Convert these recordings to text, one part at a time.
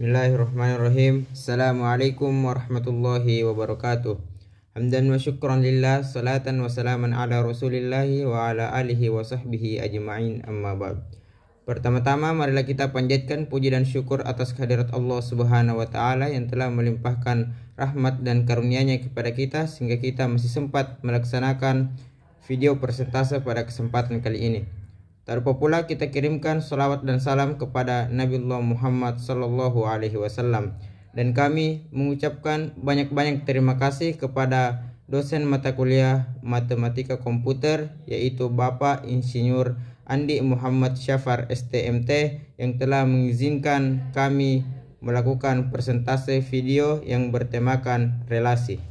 Bismillahirrahmanirrahim. Assalamualaikum warahmatullahi wabarakatuh. Hamdan wa syukran lillah, salatan wa salaman ala rasulillahi wa ala alihi wa sahbihi ajma'in, amma ba'd. Pertama-tama marilah kita panjatkan puji dan syukur atas kehadirat Allah subhanahu wa ta'ala yang telah melimpahkan rahmat dan karunia-Nya kepada kita sehingga kita masih sempat melaksanakan video persentase pada kesempatan kali ini. Tak lupa pula kita kirimkan salawat dan salam kepada Nabiullah Muhammad sallallahu alaihi wasallam. Dan kami mengucapkan banyak-banyak terima kasih kepada dosen mata kuliah Matematika Komputer yaitu Bapak Insinyur Andi Muhammad Syafar STMT yang telah mengizinkan kami melakukan presentase video yang bertemakan relasi.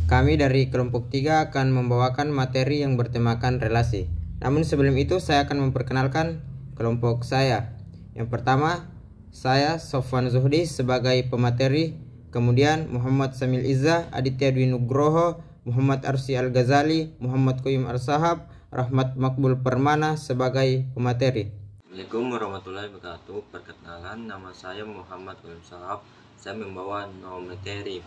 Kami dari kelompok 3 akan membawakan materi yang bertemakan relasi. Namun sebelum itu saya akan memperkenalkan kelompok saya. Yang pertama, saya Sofwan Zuhdi sebagai pemateri, kemudian Muhammad Samil Izzah, Aditya Dwi Nugroho, Muhammad Arsi Al-Ghazali, Muhammad Qayyum Ar-Sahab, Rahmat Makbul Permana sebagai pemateri. Assalamualaikum warahmatullahi wabarakatuh. Perkenalan, nama saya Muhammad Qayyum Ar-Sahab. Saya membawa materi.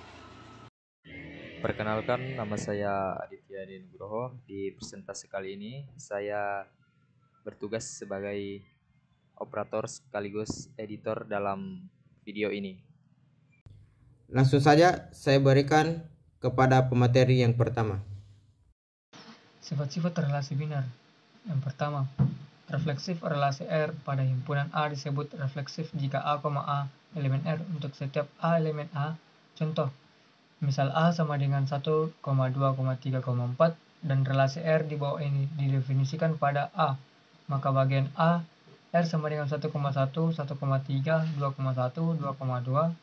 Perkenalkan, nama saya Aditya Dwi Nugroho. Di presentasi kali ini saya bertugas sebagai operator sekaligus editor dalam video ini. Langsung saja saya berikan kepada pemateri yang pertama. Sifat-sifat relasi binar. Yang pertama, refleksif relasi R pada himpunan A disebut refleksif jika A, A elemen R untuk setiap A elemen A. Contoh, misal A sama dengan 1,2,3,4 dan relasi R di bawah ini didefinisikan pada A, maka bagian A R sama dengan 1,1, 1,3, 2,1, 2,2, 3,3,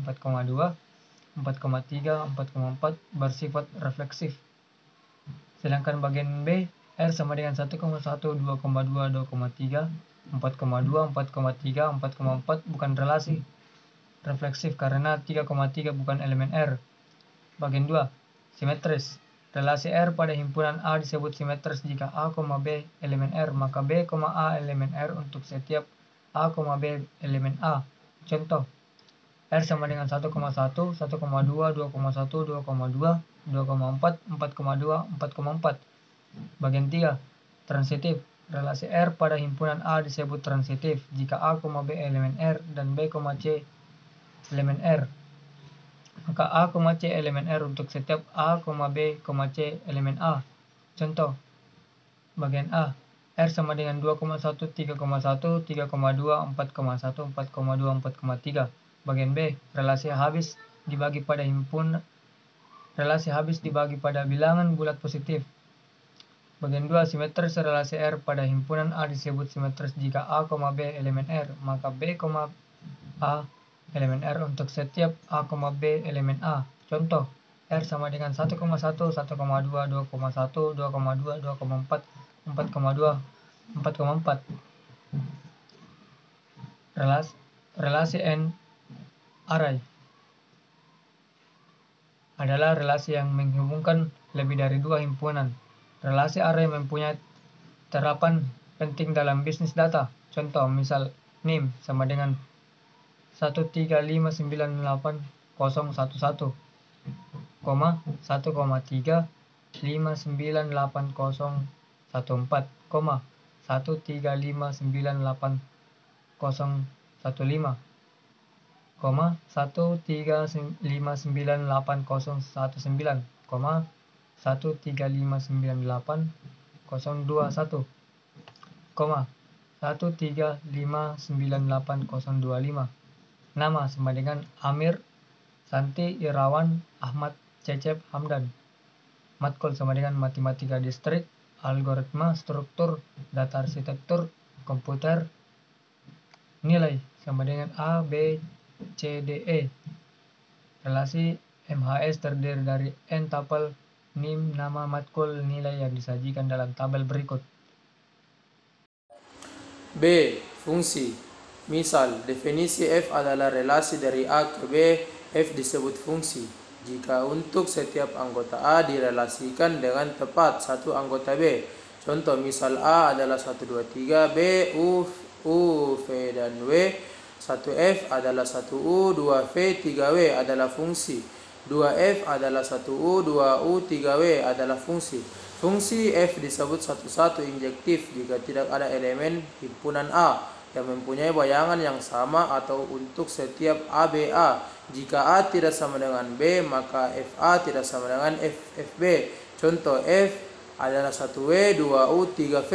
4,2, 4,3, 4,4 bersifat refleksif. Sedangkan bagian B R sama dengan 1,1, 2,2, 2,3, 4,2, 4,3, 4,4 bukan relasi refleksif karena 3,3 bukan elemen R. Bagian 2, simetris. Relasi R pada himpunan A disebut simetris jika A, B elemen R, maka B, A elemen R untuk setiap A, B elemen A. Contoh, R sama dengan 1,1, 1,2, 2,1, 2,2, 2,4, 4,2, 4,4. Bagian 3, transitif. Relasi R pada himpunan A disebut transitif jika A, B elemen R dan B, C elemen R, maka A, C elemen R untuk setiap A, B, C elemen A. Contoh, bagian A, R sama dengan 2,1, 3,1, 3,2, 4,1, 4,2, 4,3. Bagian B, relasi habis dibagi pada bilangan bulat positif. Bagian 2, simetris. Relasi R pada himpunan A disebut simetris jika A, B elemen R, maka B, A elemen R untuk setiap A, B elemen A. Contoh, R sama dengan 1,1, 1,2, 2,1, 2,2, 2,4, 4,2, 4,4. Relasi N array adalah relasi yang menghubungkan lebih dari dua himpunan. Relasi array mempunyai terapan penting dalam bisnis data. Contoh, misal NIM sama dengan 13598,011, 1,3598014, 13598,015, 13598,019, 13598,021, 13598,025. Nama sama dengan Amir, Santi, Irawan, Ahmad, Cecep, Hamdan. Matkul sama dengan matematika distrik, algoritma, struktur, data arsitektur, komputer. Nilai sama dengan A, B, C, D, E. Relasi MHS terdiri dari N tupel, NIM, nama, matkul, nilai yang disajikan dalam tabel berikut. B. Fungsi. Misal, definisi F adalah relasi dari A ke B, F disebut fungsi jika untuk setiap anggota A direlasikan dengan tepat satu anggota B. Contoh, misal A adalah 1, 2, 3, B, U, V, dan W 1F adalah 1U, 2V, 3W adalah fungsi. 2F adalah 1U, 2U, 3W adalah fungsi. Fungsi F disebut satu-satu injektif jika tidak ada elemen himpunan A yang mempunyai bayangan yang sama atau untuk setiap ABA. Jika A tidak sama dengan B, maka FA tidak sama dengan FB. Contoh F adalah 1W, 2U, 3V.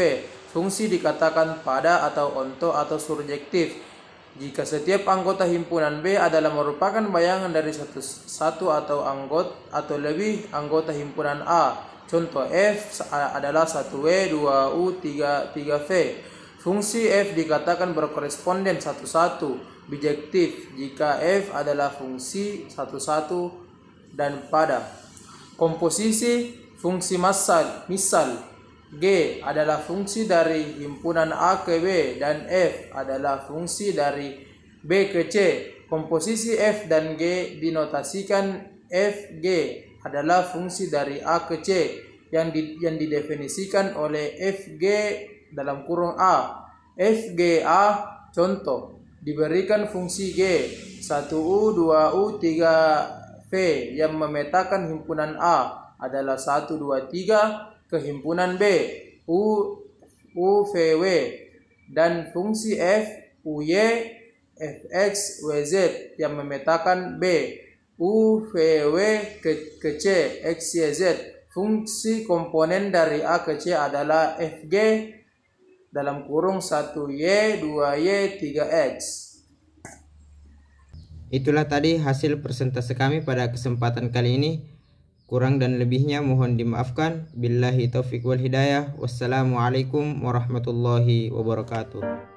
Fungsi dikatakan pada atau onto atau surjektif jika setiap anggota himpunan B adalah merupakan bayangan dari satu atau lebih anggota himpunan A. Contoh F adalah 1W, 2U, 3V. Fungsi F dikatakan berkoresponden satu-satu bijektif jika F adalah fungsi satu-satu dan pada. Komposisi fungsi misal G adalah fungsi dari himpunan A ke B dan F adalah fungsi dari B ke C. Komposisi F dan G dinotasikan Fg adalah fungsi dari A ke C yang didefinisikan oleh Fg dalam kurung A. Fga contoh diberikan fungsi G 1U, 2U, 3V yang memetakan himpunan A adalah 1, 2, 3 ke himpunan B UVW dan fungsi F UY Fx WZ yang memetakan B UVW ke C XYZ. Fungsi komponen dari A ke C adalah Fg dalam kurung 1Y, 2Y, 3X. Itulah tadi hasil persentase kami pada kesempatan kali ini. Kurang dan lebihnya mohon dimaafkan. Billahi taufiq wal hidayah. Wassalamualaikum warahmatullahi wabarakatuh.